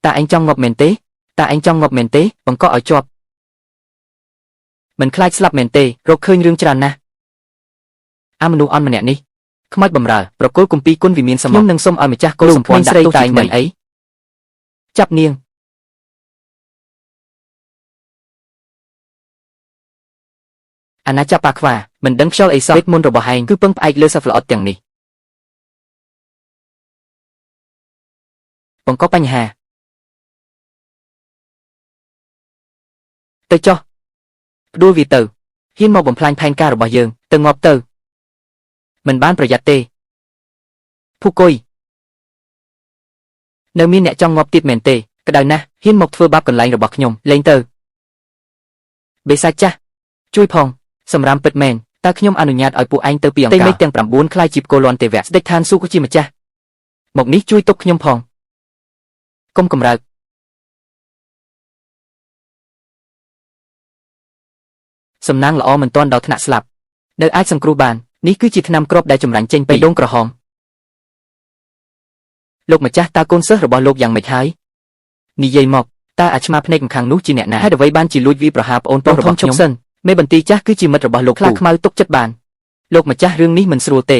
តាឯងចង់ងាប់មែនទេតាឯងចង់ងាប់មែនទេបង្កក់ឲ្យជាប់មិនខ្លាចស្លាប់មែនទេរកឃើញរឿងច្រើនណាស់អាមនុស្សអន់ម្នាក់នេះខ្មោចបំរើប្រគល់គម្ពីរគុណវិមានសមខ្ញុំនឹងសុំឲ្យម្ចាស់កុលសម្ព័ន្ធដាក់ទោសតែមិនអីចាប់នាងអាណាចាប់ប៉ាខ្វាមិនដឹងខ្យល់អីសោះវេទមន្តរបស់ឯងគឺពឹងផ្អែកលើសត្វល្អិតទាំងនេះបង្កបញ្ហាទៅចុះផ្ដួលវាទៅហ៊ានមកបំផ្លាញផែនការរបស់យើងទៅងាប់ទៅមិនបានប្រយ័ត្នទេភូគុយនៅមានអ្នកចង់ងាប់ទៀតមែនទេក្តៅណាស់ហ៊ានមកធ្វើបាបកន្លែងរបស់ខ្ញុំលេងទៅបេសាចចាស់ជួយផងសម្រាប់ពិតមែនតើខ្ញុំអនុញ្ញាតឲ្យពួកឯងទៅពីអង្គការទាំង9ខ្លាយជាគោលនទេវៈស្ដេចឋានសួគ៌ជាម្ចាស់មកនេះជួយទុកខ្ញុំផងកុំកម្រើកសំណាងល្អមិនទាន់ដល់ថ្នាក់ស្លាប់នៅអាចសង្គ្រោះបាននេះគឺជាថ្នាំគ្រាប់ដែលចម្រាញ់ចេញពីដងក្រហមលោកម្ចាស់តើកូនសិស្សរបស់លោកយ៉ាងម៉េចហើយនិយាយមកតើអាឆ្មាភ្នែកម្ខាងនោះជាអ្នកណាហេតុអ្វីបានជាលួចវាប្រហារប្អូនប្រុសរបស់ខ្ញុំសិនមេបន្ទីចាស់គឺជាមិត្តរបស់លោកខ្លាខ្មៅទុកចិត្តបានលោកម្ចាស់រឿងនេះមិនស្រួលទេ